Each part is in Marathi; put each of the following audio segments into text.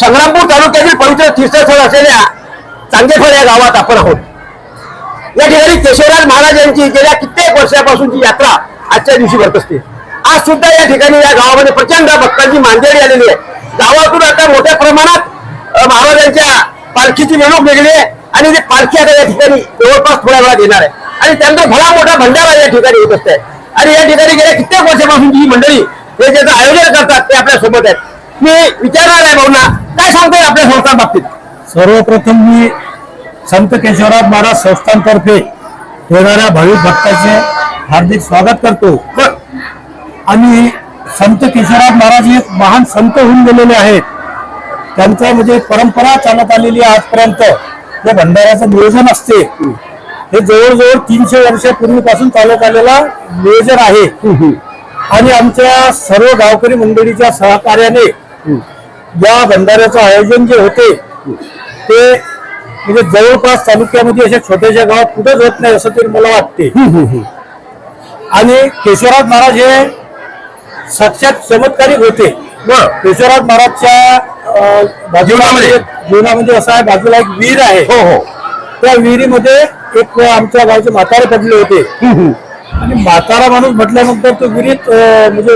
संग्रामपूर तालुक्यातील पवित्र तीर्थस्थळ असलेल्या चांगेफळ या गावात आपण आहोत। या ठिकाणी केशवराज महाराज यांची गेल्या कित्येक वर्षापासूनची यात्रा आजच्या दिवशी भरत असते। आज सुद्धा या ठिकाणी या गावामध्ये प्रचंड भक्तांची मांदियाळी आलेली आहे। गावातून आता मोठ्या प्रमाणात महाराजांच्या पालखीची मिरवणूक निघाली आहे आणि ती पालखी आता या ठिकाणी जवळपास थोड्या वेळात येणार आहे आणि त्यानंतर भला मोठा भंडारा या ठिकाणी होत असते आणि या ठिकाणी गेल्या कित्येक वर्षापासूनची ही मंडळी हे ज्याचं आयोजन करतात ते आपल्या सोबत आहेत। मी विचारणार आहे भाऊंना, काय सांगताय आपल्या संस्थान बाबतीत? सर्वप्रथम मी संत केशवराज महाराज संस्थानतर्फे येणाऱ्या भाविक भक्तांचे हार्दिक स्वागत करतो। आणि संत केशवराज महाराज हे महान संत होऊन गेलेले आहेत। त्यांचं म्हणजे परंपरा चालत आलेली आजपर्यंत जे भंडाऱ्याचं नियोजन असते हे जवळजवळ 300 वर्षापूर्वीपासून चालत आलेला नियोजन आहे आणि आमच्या सर्व गावकरी मंडळीच्या सहकार्याने या भंडाऱ्याचं आयोजन जे होते ते म्हणजे जवळपास तालुक्यामध्ये अशा छोट्याशा गावात कुठंच होत नाही असं तरी मला वाटते। आणि केशवराज महाराज हे साक्षात चमत्कारिक होते। केशवराज महाराजच्या जीवनामध्ये असं आहे, बाजूला एक विहीर आहे, त्या विहिरीमध्ये एक आमच्या गावचे म्हातारे पडले होते आणि म्हातारा माणूस म्हटल्यानंतर तो विहिरीत म्हणजे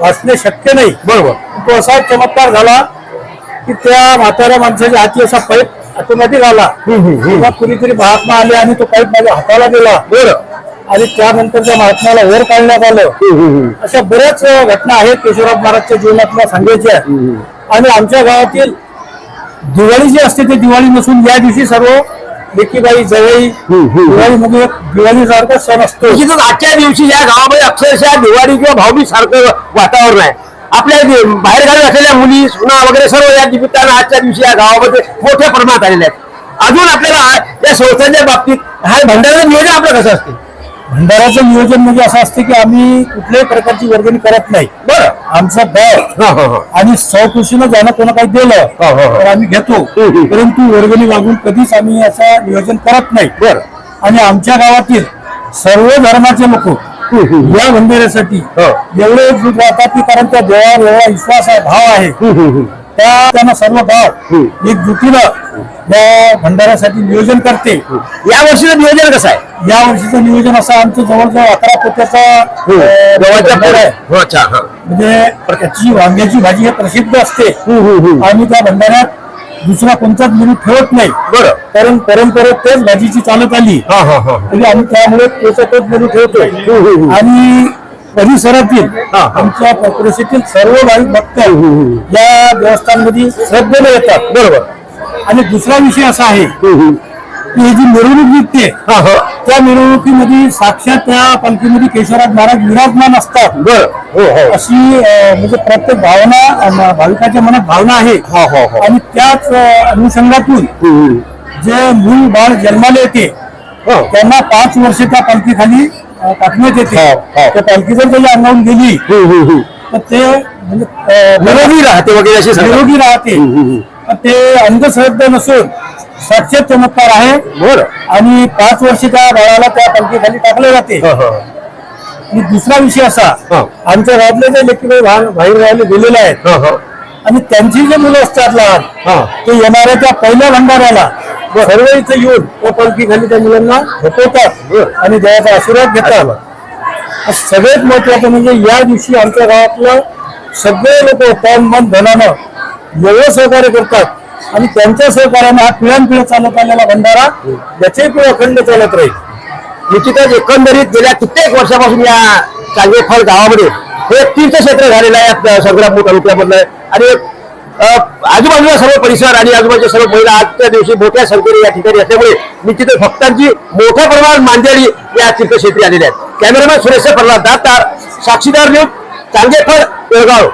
वाचणे शक्य नाही। बरोबर, तो असा चमत्कार झाला की त्या म्हाताऱ्या माणसाच्या हाती असा पाईप ऑटोमॅटिक आला, कुणीतरी महात्मा आले आणि तो पाईप माझ्या हाताला दिला। बरं, आणि त्यानंतर त्या महात्म्याला वर काढण्यात आलं। अशा बऱ्याच घटना आहेत केशवराज महाराजच्या जीवनातल्या सांगायच्या। आणि आमच्या गावातील दिवाळी जी असते ते दिवाळी नसून या दिवशी सर्व लेकीबाई जवळी दिवाळीमध्ये दिवाळीसारखा सण असतो। आजच्या दिवशी या गावामध्ये अक्षरशः दिवाळी किंवा भाऊबीज सारखं वातावरण आहे। आपल्या बाहेरगावी असलेल्या मुली सुना वगैरे सर्व या निमित्तानं आजच्या दिवशी या गावामध्ये मोठ्या प्रमाणात आलेल्या आहेत। अजून आपल्याला या संस्थांच्या बाबतीत हा भंडाऱ्याचं नियोजन आपलं कसं असते? भंडाऱ्याचं नियोजन म्हणजे असं असते की आम्ही कुठल्याही प्रकारची वर्गणी करत नाही। बरं, आमचा गाव आणि सौकृषीनं ज्यानं कोणा काही दिलं तर आम्ही घेतो, परंतु वर्गणी मागून कधीच आम्ही असं नियोजन करत नाही। बरं, आणि आमच्या गावातील सर्व धर्माचे लोक या भंडाऱ्यासाठी एवढे एकजूट राहतात की कारण त्या देवावर एवढा विश्वास आहे, भाव आहे, त्यांना सर्व गाव एकजुटीनं या भंडाऱ्यासाठी नियोजन करते। या वर्षीचं नियोजन कसं आहे? या वर्षीचं नियोजन असं आमचं जवळजवळ 11 पोत्याचा गव्हाचा आहे, म्हणजे त्याची वांग्याची भाजी हे प्रसिद्ध असते आणि त्या भंडाऱ्यात दुसरा कोणताच मेनू ठेवत नाही। बरं, कारण परंपरेत तेच भाजीची चालत आली आणि आम्ही त्यामुळे तोच मेनू ठेवतोय। आणि परिसरातील आमच्या परिसरातील सर्व भाविक भक्त या देवस्थानमध्ये श्रद्धेने येतात। बरोबर, आणि दुसरा विषय असा आहे की ही जी मिरवणूक निघते त्या मिरवणुकीमध्ये साक्षात त्या पालखीमध्ये केशवराज महाराज विराजमान असतात। बरं, अशी म्हणजे प्रत्येक भावना भाविकाच्या मनात भावना आहे आणि त्याच अनुषंगातून जे मूल बाळ जन्माला येते त्यांना 5 वर्ष त्या पालखीखाली टाकण्यात येते। त्या पालखी जर त्याच्या अंगावून गेली तर ते म्हणजे निरोगी राहते वगैरे निरोगी राहते। ते अंधश्रद्धा नसून साक्षात चमत्कार आहे। बरं, आणि 5 वर्ष त्या बाळाला त्या पालखीखाली टाकले जाते। आणि दुसरा विषय असा, आमच्या गावातले जे लेकीबाई बाहेर गावाला गेलेले आहेत आणि त्यांची जे मुलं असतात लहान ते येणाऱ्या त्या पहिल्या भंडाऱ्याला सर्व इथे येऊन त्या पालखीखाली त्या मुलांना झोपवतात आणि देवाचा आशीर्वाद घेतात। सगळ्यात महत्वाचं म्हणजे या दिवशी आमच्या गावातलं सगळे लोक तन मन धनानं एवढं सहकार्य करतात आणि त्यांच्या सहकार्याने हा पिढ्यानपिढ्या चालत आलेला भंडारा याचे पिढी अखंड चालत राहील। निश्चितच एकंदरीत गेल्या कित्येक वर्षापासून या चांगेफळ गावामध्ये हे तीर्थक्षेत्र झालेलं आहे संग्रामपूर तालुक्यामधलं आणि आजूबाजूला सर्व परिसर आणि आजूबाजूच्या सर्व महिला आजच्या दिवशी मोठ्या संख्येने या ठिकाणी असल्यामुळे निश्चितच भक्तांची मोठ्या प्रमाणात मांदियाळी या तीर्थक्षेत्री आलेली आहेत। कॅमेरामॅन सुरेश प्रल्हाद दातार, साक्षीदार न्यूज, चांगेफळ, बेळगाव।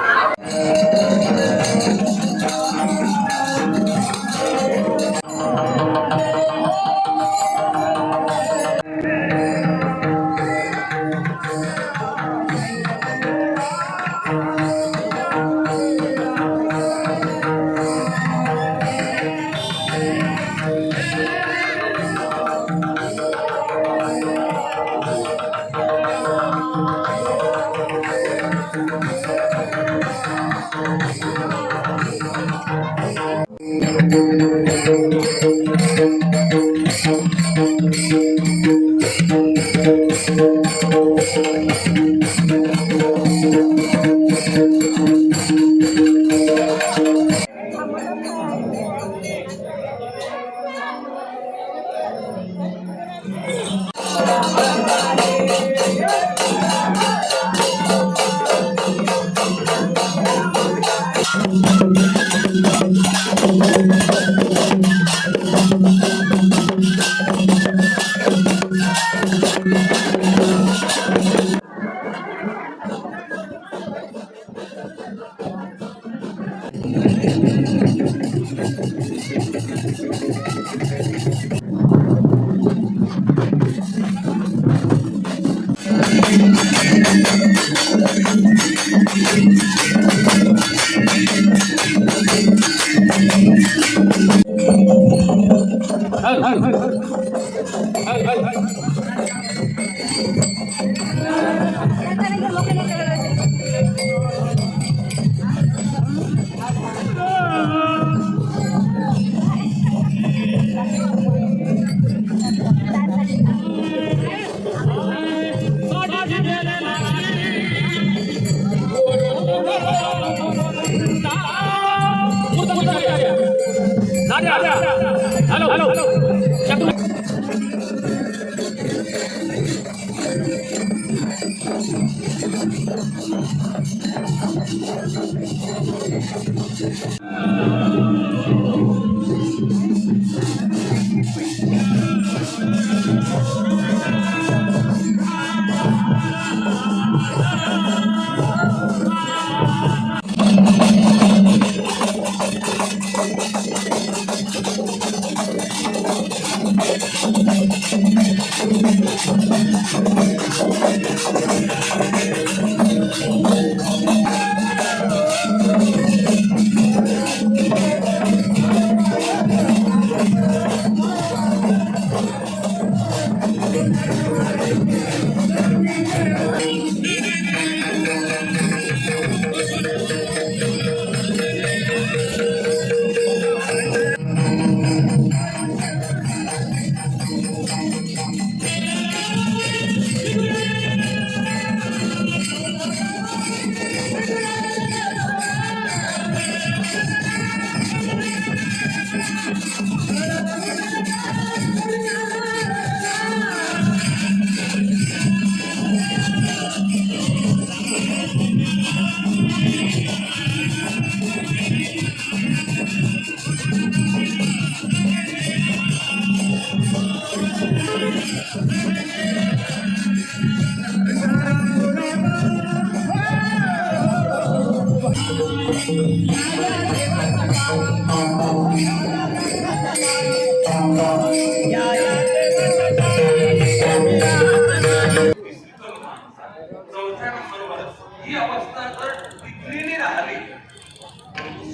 चौथ्या नंबरवर ही अवस्था जर टिकलेली राहिली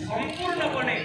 संपूर्णपणे